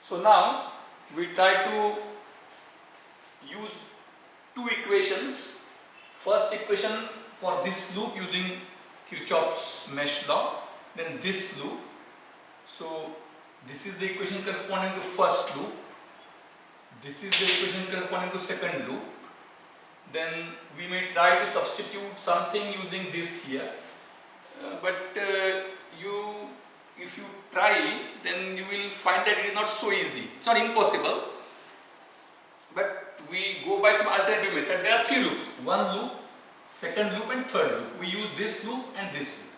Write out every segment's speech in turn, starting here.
So now we try to use two equations. First equation for this loop using Kirchhoff's mesh law, then this loop. So this is the equation corresponding to first loop, this is the equation corresponding to second loop. Then we may try to substitute something using this here, but if you try, then you will find that it is not so easy. It's not impossible, but we go by some alternative method. There are three loops: one loop, second loop, and third loop. We use this loop and this loop.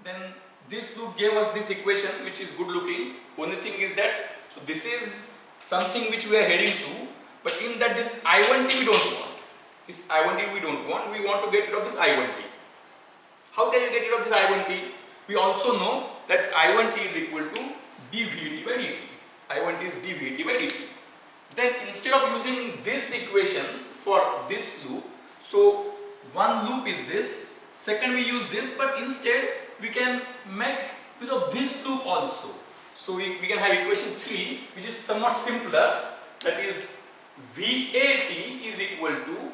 Then this loop gave us this equation, which is good looking. Only thing is that, so this is something which we are heading to, but in that this I1t we don't want. This I1t we don't want. We want to get rid of this I1t. How can we get rid of this I1t? We also know that I1t is equal to dVt by dt. I1t is dVt by dt. Then instead of using this equation for this loop, so one loop is this, second we use this, but instead we can make use of this loop also. So we can have equation 3, which is somewhat simpler, that is VAT is equal to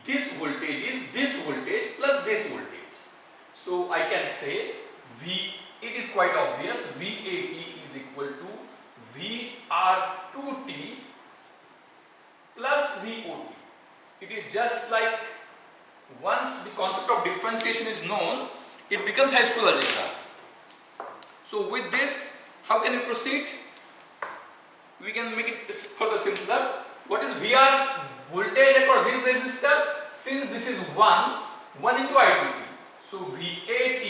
this voltage is this voltage plus this voltage. So I can say it is quite obvious, VAT is equal to VR2t plus VOT. It is just like, once the concept of differentiation is known, it becomes high school algebra. So with this, how can we proceed? We can make it further simpler. What is VR? Voltage across this resistor. Since this is 1 into I2t. So VAT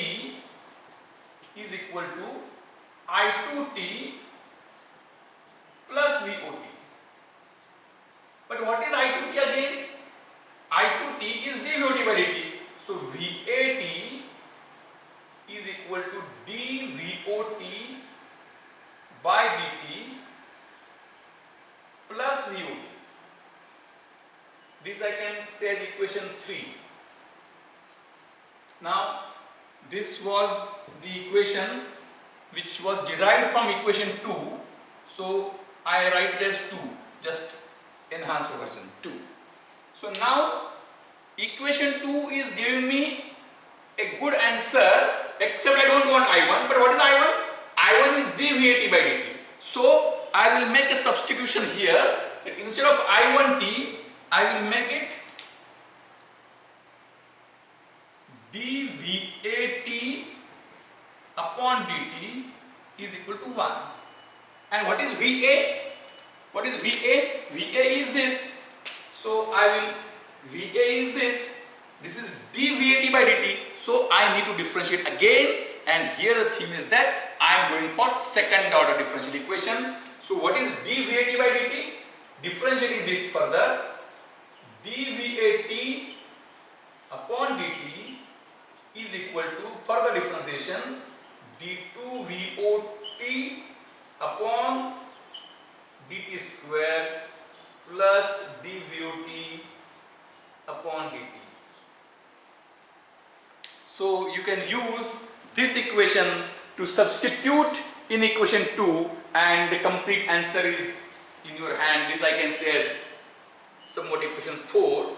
is equal to I2t plus VOT. But what is I2t again? I2t is dVOT by dt. So VAT is equal to dVOT by dt plus VOT. This I can say as equation 3. Now this was the equation which was derived from equation 2. So I write it as 2, just enhanced version 2. So now equation 2 is giving me a good answer, except I don't want I1. But what is I1? I1 is dVAT by dt. So I will make a substitution here, that instead of I1t, I will make it dVAT upon dt is equal to 1. And what is VA? What is VA? VA is this. So I will, VA is this. This is dVAT by dt. So I need to differentiate again. And here the theme is that I am going for second order differential equation. So what is dVAT by dt? Differentiating this further, dVAT upon dt is equal to, further differentiation, d2VOT upon dt square plus dVOT upon dt. So you can use this equation to substitute in equation 2, and the complete answer is in your hand. This I can say as somewhat equation 4.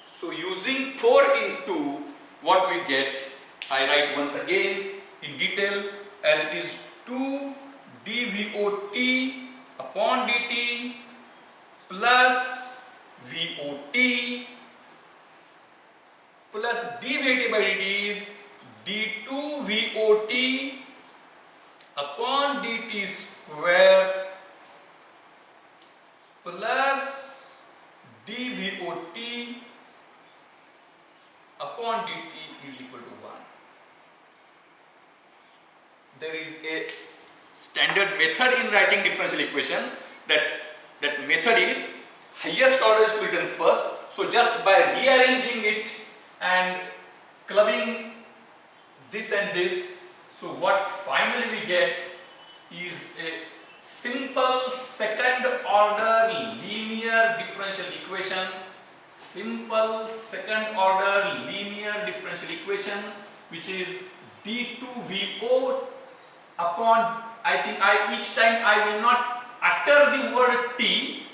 So using 4 into what we get, I write once again in detail, as it is 2 dVOT upon dt plus VOT plus dVAT by dt is d2VOT upon dt square plus dVOT upon dt is equal to 1. There is a standard method in writing differential equation. That method is highest order is to be written first. So just by rearranging it and clubbing this and this, so what finally we get is a simple second order linear differential equation. Simple second order linear differential equation, which is d2VO upon I think each time I will not utter the word T,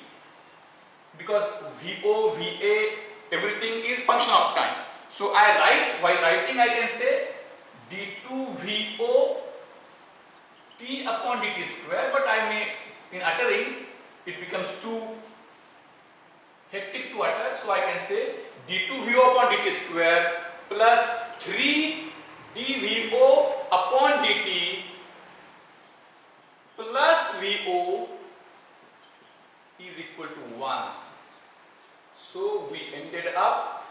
because VO, VA, everything is function of time. So I write, while writing I can say d2 VO T upon dt square, but I may, in uttering, it becomes too hectic to utter, so I can say d2 VO upon dt square plus 3 dVO upon dt plus VO is equal to 1. So we ended up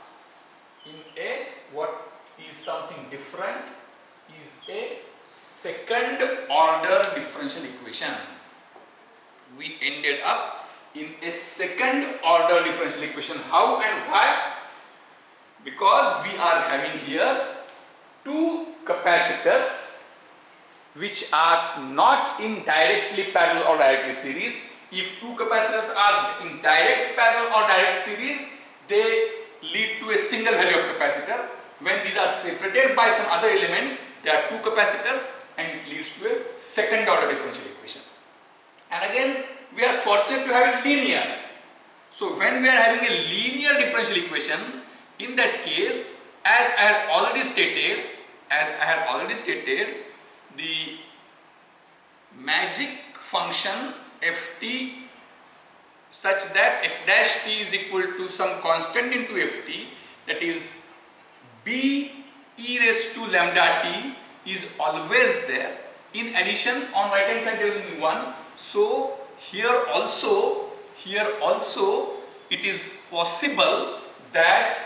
in a, what is something different, is a second order differential equation. We ended up in a second order differential equation. How and why? Because we are having here two capacitors which are not in directly parallel or directly series. If two capacitors are in direct parallel or direct series, they lead to a single value of capacitor. When these are separated by some other elements, there are two capacitors and it leads to a second order differential equation. And again, we are fortunate to have it linear. So when we are having a linear differential equation, in that case, as I had already stated, the magic function ft such that f dash t is equal to some constant into ft, that is b e raised to lambda t, is always there. In addition, on right hand side there will be 1. So here also it is possible that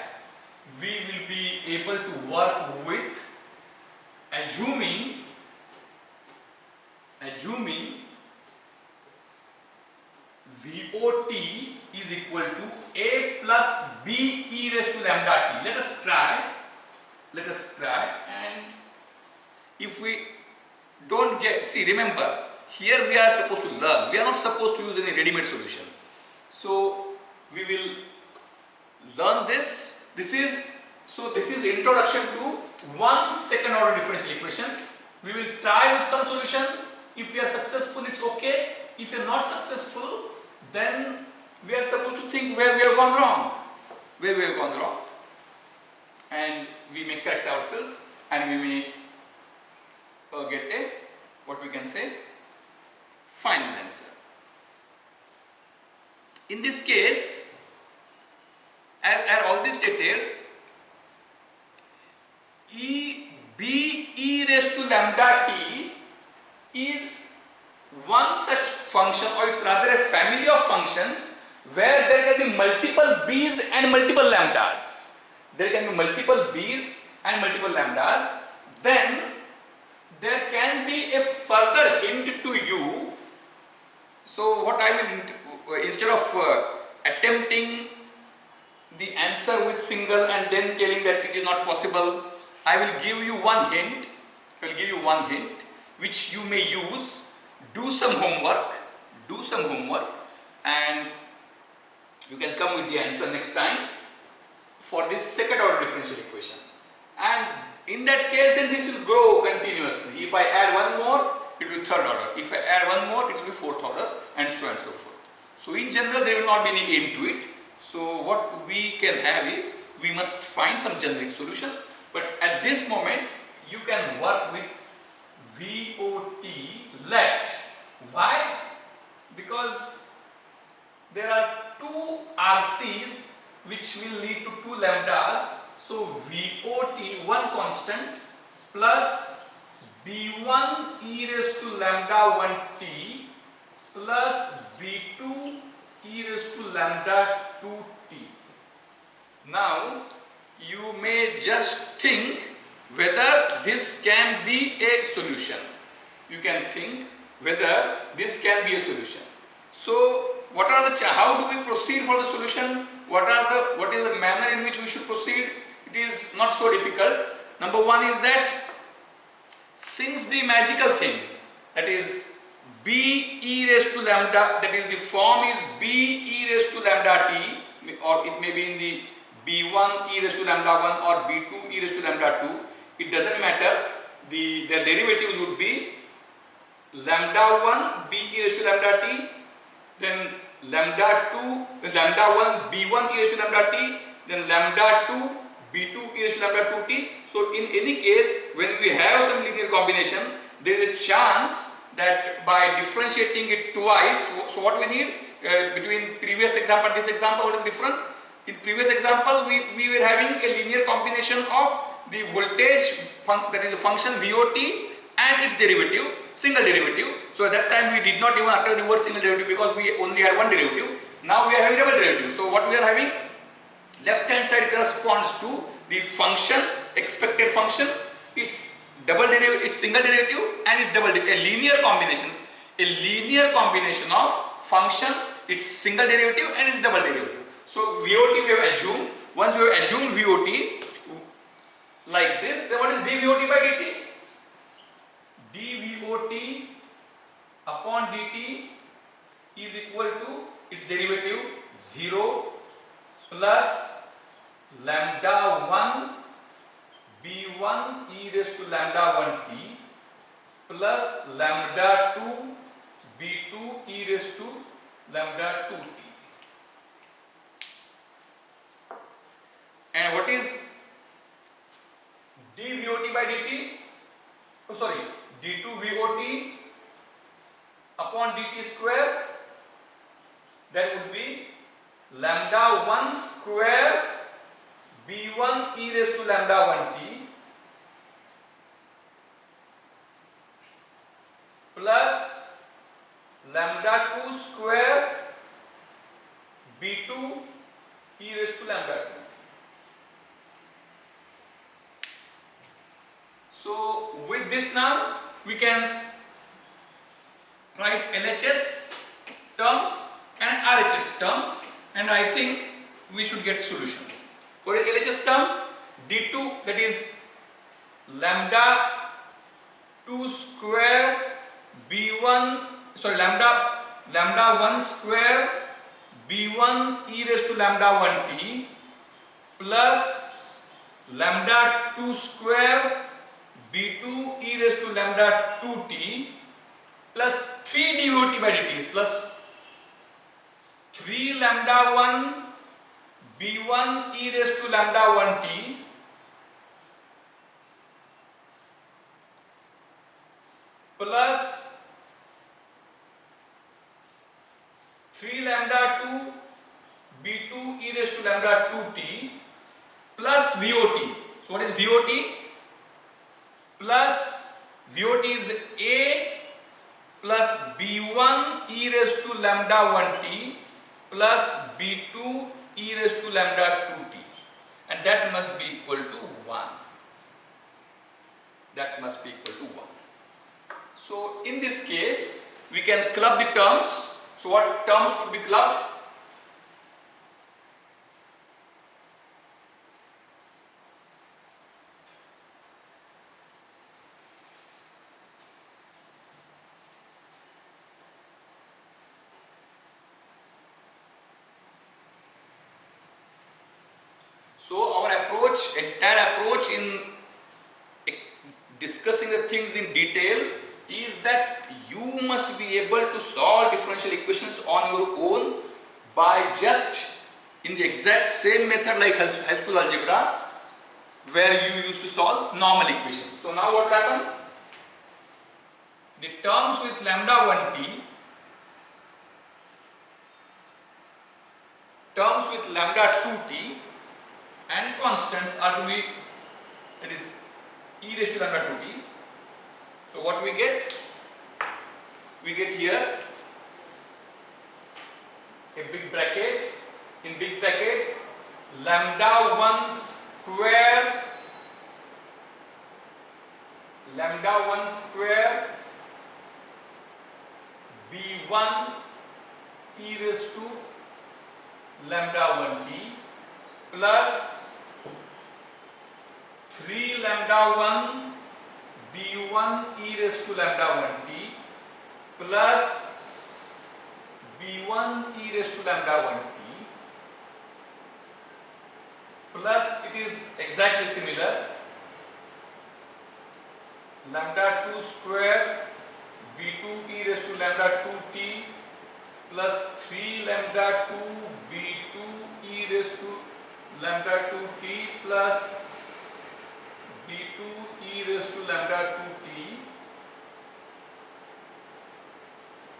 we will be able to work with assuming VOT is equal to A plus B e raised to lambda t. Let us try, and if we don't get, see, remember, here we are supposed to learn. We are not supposed to use any ready-made solution. So we will learn this. This is introduction to one second order differential equation. We will try with some solution. If we are successful, it's okay. If we are not successful, then we are supposed to think where we have gone wrong. And we may correct ourselves, and we may get a, what we can say, final answer. In this case, as I had already stated, B e raised to lambda t is one such function, or it's rather a family of functions where there can be multiple b's and multiple lambdas. Then there can be a further hint to you. So what I will, instead of attempting the answer with single and then telling that it is not possible, I will give you one hint. Which you may use. Do some homework, and you can come with the answer next time for this second order differential equation. And in that case, then this will grow continuously. If I add one more, it will be third order. If I add one more, it will be fourth order, and so on and so forth. So in general, there will not be any end to it. So what we can have is, we must find some generic solution. But at this moment, you can work with VOT let. Why? Because there are two RCs which will lead to two lambdas. So VOT, one constant, plus B1 e raised to lambda 1t plus B2 e raised to lambda 2t. Now you may just think whether this can be a solution. You can think whether this can be a solution. So what are the how do we proceed for the solution? What is the manner in which we should proceed? It is not so difficult. Number one is that since the magical thing, that is b e raised to lambda, that is the form is b e raised to lambda t, or it may be in the b1 e raised to lambda 1 or b2 e raised to lambda 2. It doesn't matter. Their derivatives would be lambda 1 b e raised to lambda t, then lambda 2 lambda 1 b1 e raised to lambda t, then lambda 2 b2 e raised to lambda 2t. So in any case, when we have some linear combination, there is a chance that by differentiating it twice, so what we need between previous example and this example, what is the difference? In previous example, we were having a linear combination of the voltage that is a function VOT and its derivative, single derivative. So at that time we did not even utter the word single derivative because we only had one derivative. Now we are having double derivative. So what we are having, left hand side corresponds to the function, expected function, its double derivative, its single derivative and its double derivative, a linear combination of function, its single derivative and its double derivative. So VOT we have assumed. Once we have assumed VOT like this, then what is dVOT by dt? dVOT upon dt is equal to its derivative 0 plus lambda 1 b1 e raised to lambda 1t plus lambda 2 b2 e raised to lambda 2t. And what is dVOT by dt? Oh sorry, d2VOT upon dt square, that would be lambda 1 square b1 e raised to lambda 1t plus lambda 2 square b2 e raised to lambda 2. So with this now we can write LHS terms and RHS terms, and I think we should get solution. For LHS term, d2, that is lambda 2 square b1, sorry, lambda 1 square b1 e raised to lambda 1t plus lambda 2 square b2 e raised to lambda 2t plus 3 dVOT by dt plus 3 lambda 1 b1 e raised to lambda 1t plus 3 lambda 2 b2 e raised to lambda 2t plus VOT. So what is VOT? Plus VOT is A plus b1 e raised to lambda 1t plus b2 e raised to lambda 2t, and that must be equal to 1. That must be equal to 1. So in this case we can club the terms. So what terms could be clubbed? So our entire approach in discussing the things in detail is that you must be able to solve differential equations on your own by just in the exact same method like high school algebra, where you used to solve normal equations. So now what happened? The terms with lambda 1t, terms with lambda 2t and constants are to be, that is e raised to lambda 2t. So what we get? We get here a big bracket, in big bracket lambda 1 square, lambda 1 square b1 e raised to lambda 1t plus 3 lambda 1 b1 e raised to lambda 1t plus b1 e raised to lambda 1t plus, it is exactly similar, lambda 2 square b2 lambda 2t plus 3 lambda 2 b2 e raised to lambda 2t plus b2 e raised to lambda 2t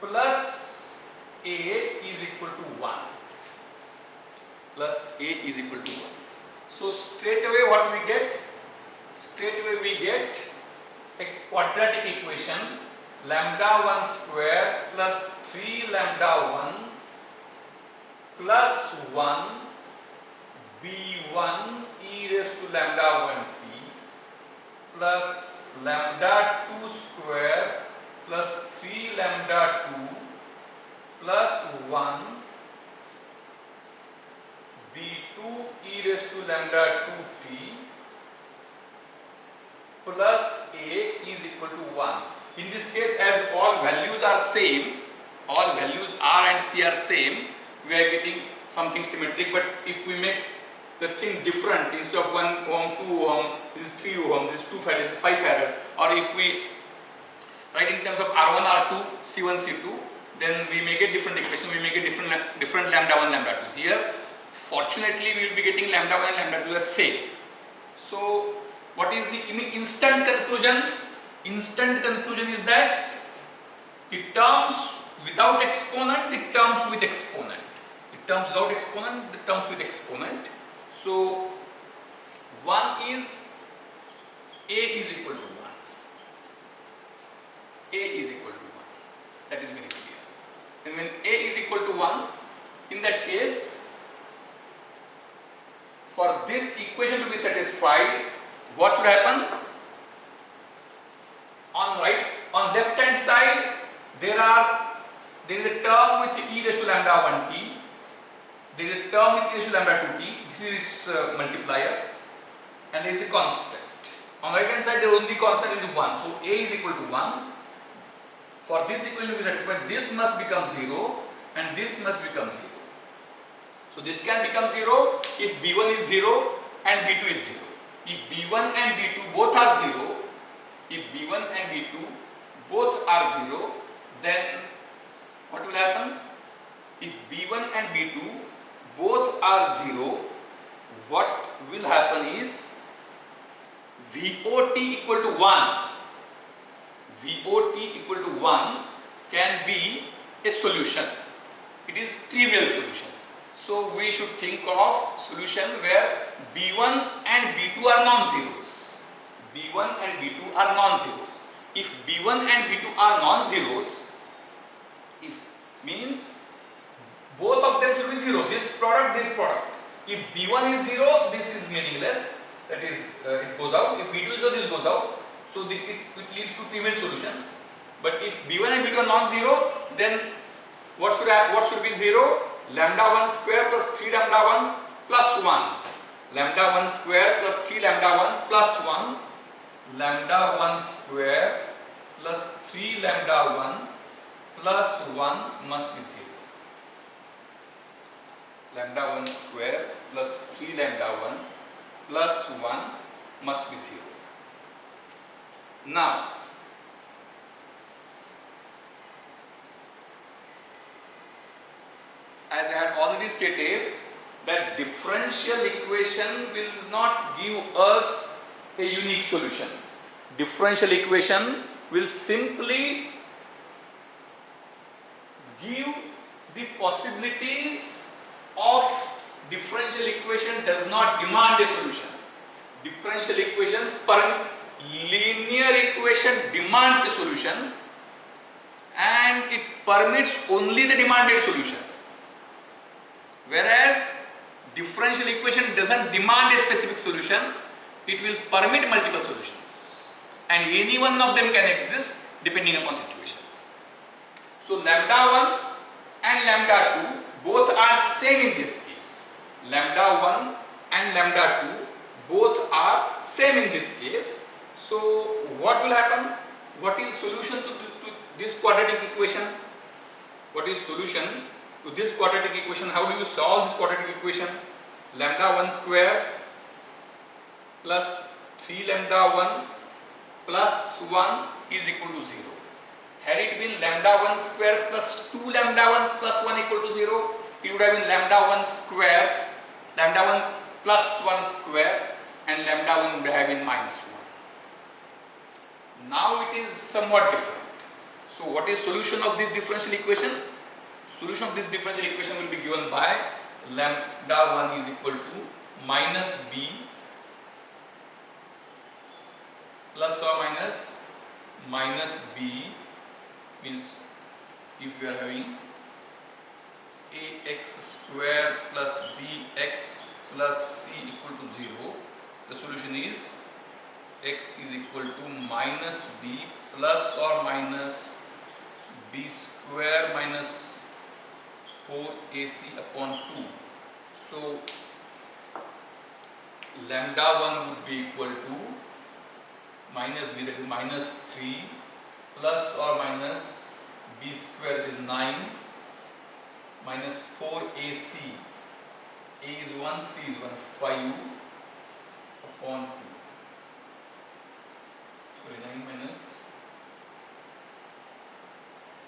plus a is equal to 1. Plus a is equal to 1. So straight away what we get? Straight away we get a quadratic equation, lambda 1 square plus 3 lambda 1 plus 1 b1 e raised to lambda 1t plus lambda 2 square plus 3 lambda 2 plus 1 b2 e raised to lambda 2t plus a is equal to 1. In this case, as all values are same, all values r and c are same, we are getting something symmetric. But if we make the things different, instead of 1 ohm, 2 ohm, this is 3 ohm, this is 2 farad, this is 5 farad, or if we write in terms of r1, r2, c1, c2, then we make a different equation, we make a different lambda 1, lambda 2. Here, fortunately, we will be getting lambda 1 and lambda 2 as same. So, what is the instant conclusion? Instant conclusion is that the terms without exponent, the terms with exponent. The terms without exponent, the terms with exponent. So, 1 is a is equal to 1. A is equal to 1. That is very clear. And when a is equal to 1, in that case, for this equation to be satisfied, what should happen? On left hand side, there is a term with e raised to lambda 1t. There is a term with e raised to lambda 2t. This is its multiplier, and there is a constant. On right hand side, the only constant is 1. So a is equal to 1. For this equation to be satisfied, this must become 0, and this must become 0. So this can become 0 if b1 is 0 and b2 is 0. If b1 and b2 both are 0, if b1 and b2 both are 0, then what will happen? If b1 and b2 both are 0, what will happen is VOT equal to 1. VOT equal to 1 can be a solution. It is trivial solution. So we should think of solution where b1 and b2 are non-zeros. b1 and b2 are non-zeros. If b1 and b2 are non-zeros, if means both of them should be 0. This product, this product. If b1 is 0, this is meaningless. That is, it goes out. If b2 is 0, this goes out. So it leads to trivial solution. But if b1 and b2 are non-zero, then what should be 0? Lambda 1 square plus 3 lambda 1 plus 1. Lambda 1 square plus 3 lambda 1 plus 1. Lambda 1 square plus 3 lambda 1 plus 1 must be 0. Lambda 1 square plus 3 lambda 1 plus 1 must be 0. Now, as I had already stated, that differential equation will not give us a unique solution. Differential equation will simply give the possibilities of differential equation does not demand a solution. Differential equation per linear equation demands a solution, and it permits only the demanded solution. Whereas differential equation doesn't demand a specific solution, it will permit multiple solutions, and any one of them can exist depending upon situation. So lambda 1 and lambda 2 both are same in this case. Lambda 1 and lambda 2 both are same in this case. So what will happen? What is solution to this quadratic equation? What is solution to this quadratic equation? How do you solve this quadratic equation? Lambda 1 square plus 3 lambda 1 plus 1 is equal to 0. had it been lambda 1 square plus 2 lambda 1 plus 1 equal to 0, it would have been lambda 1 square, lambda 1 plus 1 square, and lambda 1 would have been minus 1. Now it is somewhat different. So what is solution of this differential equation? Solution of this differential equation will be given by lambda 1 is equal to minus b plus or minus b, means if we are having ax square plus bx plus c equal to 0, the solution is x is equal to minus b plus or minus b square minus 4ac upon 2. So lambda 1 would be equal to minus b, that is minus 3, plus or minus b square, that is 9, minus 4ac, a is 1, c is 1, 5 upon 2. Sorry, 9 minus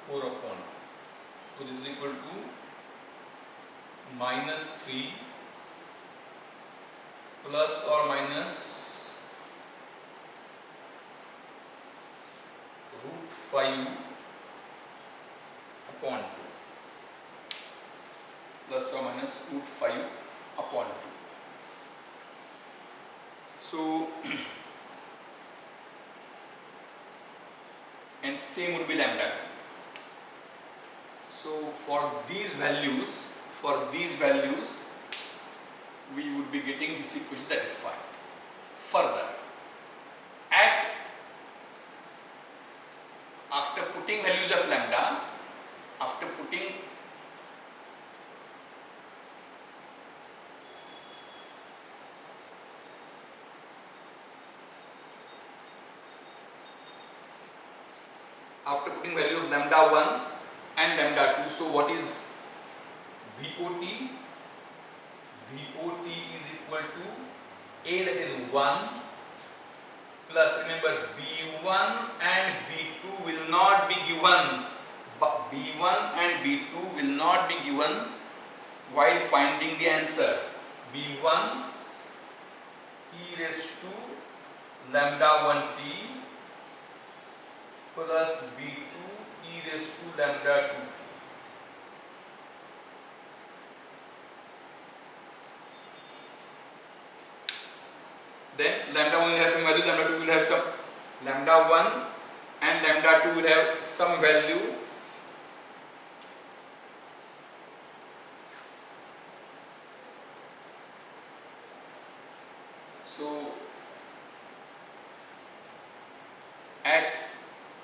4 upon 2. So this is equal to minus 3 plus or minus root 5 upon 2, plus or minus root 5 upon 2. So and same would be lambda. So for these values, we would be getting this equation satisfied. Further, after putting values of lambda, after putting value of lambda 1 and lambda 2, so what is VOT? VOT is equal to A, that is 1, plus remember B1 and B2 will not be given, but B1 and B2 will not be given while finding the answer. B1 e raised to lambda 1t plus B2 e raised to lambda 2. Then lambda 1 will have some value, lambda 2 will have some, lambda 1 and lambda 2 will have some value. So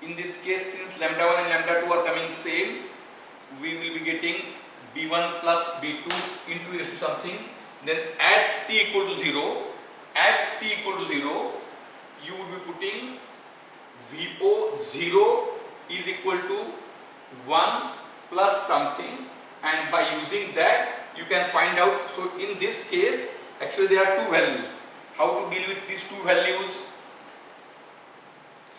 in this case, since lambda 1 and lambda 2 are coming same, we will be getting b1 plus b2 into e raised to something. Then at t equal to 0, you would be putting VO0 is equal to 1 plus something, and by using that you can find out. So in this case, actually there are two values. How to deal with these two values?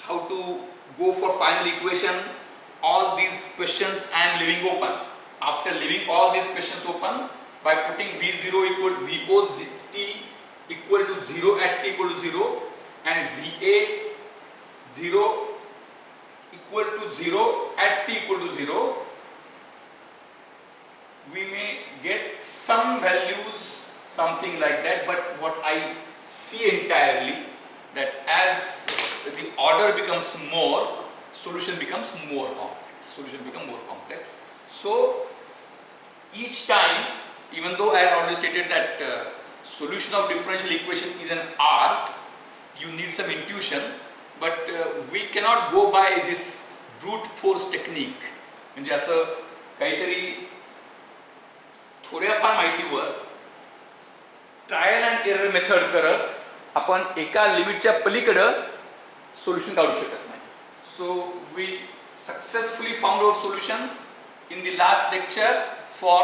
How to go for final equation? All these questions I am leaving open. After leaving all these questions open, by putting V0 equal to VOT equal to 0 at t equal to 0 and VA 0 equal to 0 at t equal to 0, we may get some values, something like that. But what I see entirely, that as the order becomes more, solution becomes more complex. So each time, even though I have already stated that solution of differential equation is an art, you need some intuition, but we cannot go by this brute force technique. म्हणजे असं काहीतरी थोड्याफार माहितीवर trial and error method करत आपण एका लिमिटच्या पलीकडे solution काढू शकत नाही. So we successfully found out solution in the last lecture for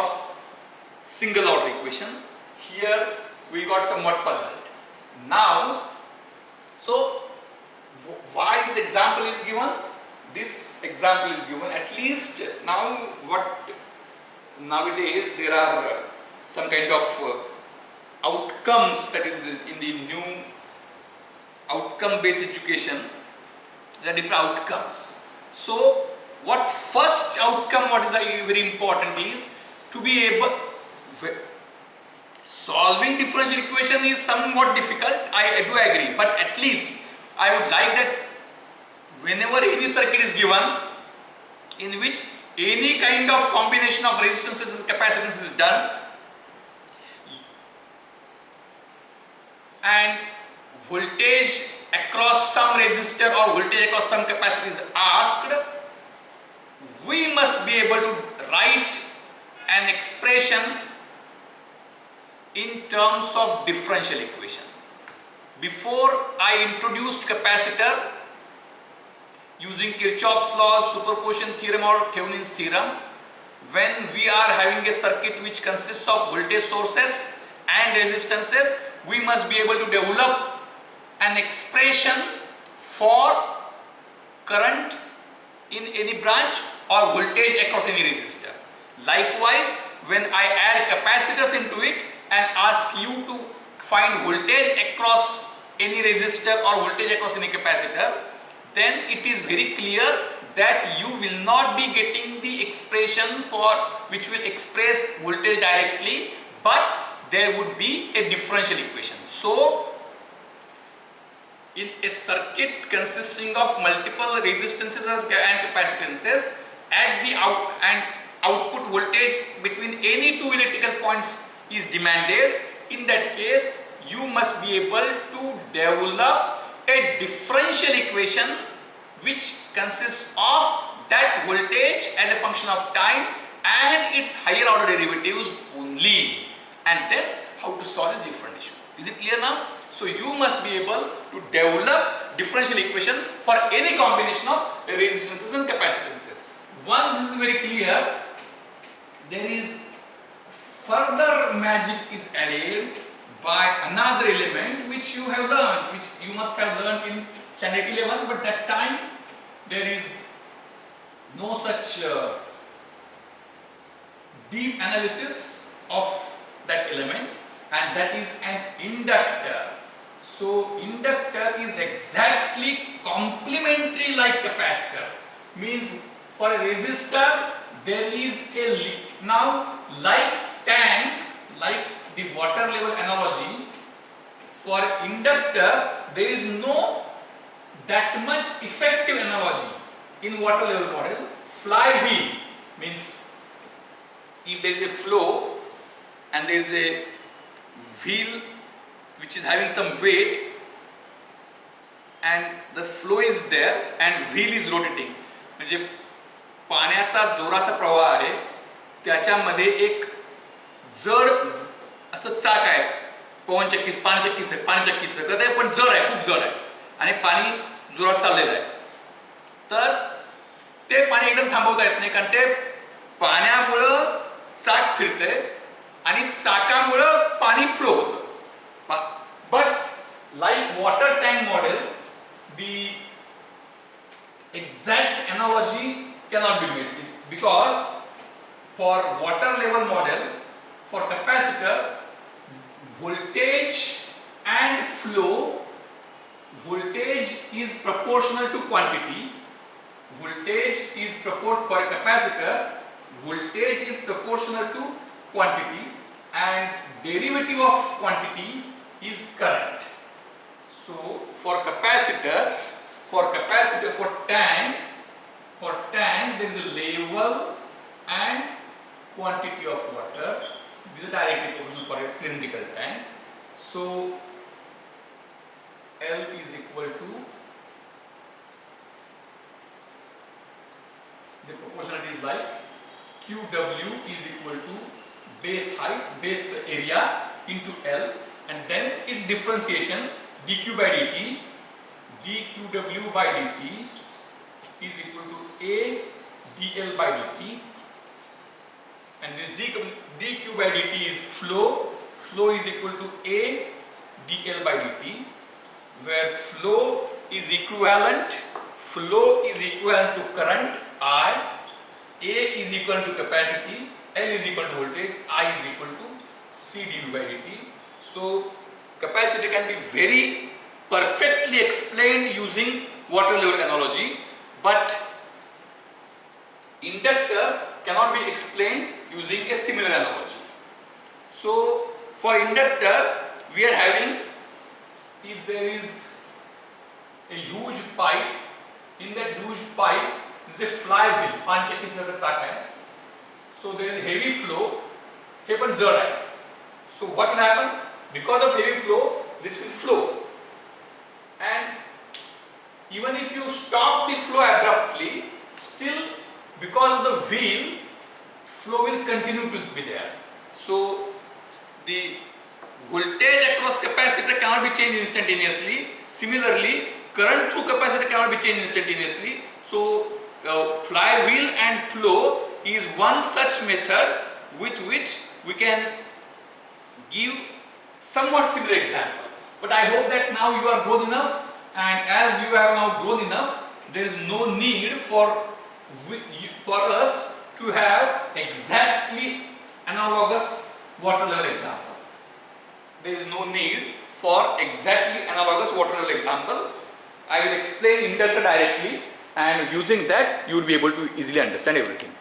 single order equation. Here we got somewhat puzzled. Now, so why this example is given? this example is given, at least now what nowadays there are some kind of outcomes, that is in the new outcome based education, there are different outcomes. So what first outcome, what is very important is to be able, solving differential equation is somewhat difficult, I do agree, but at least I would like that whenever any circuit is given in which any kind of combination of resistances and capacitances is done and voltage across some resistor or voltage across some capacitor is asked, we must be able to write an expression in terms of differential equation. Before I introduced capacitor using Kirchhoff's laws, superposition theorem or Thevenin's theorem, when we are having a circuit which consists of voltage sources and resistances, we must be able to develop an expression for current in any branch or voltage across any resistor. Likewise, when I add capacitors into it and ask you to find voltage across any resistor or voltage across any capacitor, then it is very clear that you will not be getting the expression for which will express voltage directly, but there would be a differential equation. So in a circuit consisting of multiple resistances and capacitances, at the output voltage between any two electrical points is demanded. In that case, you must be able to develop a differential equation which consists of that voltage as a function of time and its higher order derivatives only, and then how to solve this different issue. Is it clear now? So you must be able to develop differential equation for any combination of resistances and capacitances. Once this is very clear, there is further magic is added by another element which you have learned, which you must have learned in standard 11, but that time there is no such deep analysis of that element, and that is an inductor. So inductor is exactly complementary like capacitor, means for a resistor there is a now like tank, like the water level analogy, for inductor there is no that much effective analogy in water level model. Flywheel means if there is a flow and there is a wheel which is having some weight and the flow is there and wheel is rotating, म्हणजे पाण्याचा जोराचा प्रवाह आहे, त्याच्यामध्ये एक जड असं चाक आहे, पाणचक्कीचं तर ते पण जड आहे, खूप जड आहे आणि पाणी जोरात चाललेलं आहे, तर ते पाणी एकदम थांबवता येत नाही, कारण ते पाण्यामुळं चाक फिरते आणि चाकामुळं पाणी फ्लो होतं. But like water tank model, the exact analogy cannot be made, because for water level model, for capacitor, voltage and flow, voltage is proportional to quantity. Voltage is proportional for a capacitor, voltage is proportional to quantity, and derivative of quantity is current. So for capacitor, for tank there is a level and quantity of water. These are directly proportional for a cylindrical tank. So L is equal to, the proportionality is like QW is equal to base height, base area into L, and then its differentiation dq by dt, dqw by dt is equal to A dl by dt, and this dq by dt is flow is equal to A dl by dt, where flow is equivalent flow is equal to current I, A is equal to capacity, L is equal to voltage, I is equal to C dV by dt. So capacity can be very perfectly explained using water level analogy, but inductor cannot be explained using a similar analogy. So for inductor we are having, if there is a huge pipe, in that huge pipe there is a flywheel, 5 चक्की से चाक है, so there is heavy flow, happen Z I. So what will happen? Because of heavy flow, this will flow, and even if you stop the flow abruptly, still because of the wheel, flow will continue to be there. So the voltage across capacitor cannot be changed instantaneously. Similarly, current through capacitor cannot be changed instantaneously. So flywheel and flow is one such method with which we can give somewhat similar example. But I hope that now you are grown enough, and as you are now grown enough, there is no need for us to have exactly analogous water level example. There is no need for exactly analogous water level example. I will explain inductor directly, and using that you will be able to easily understand everything.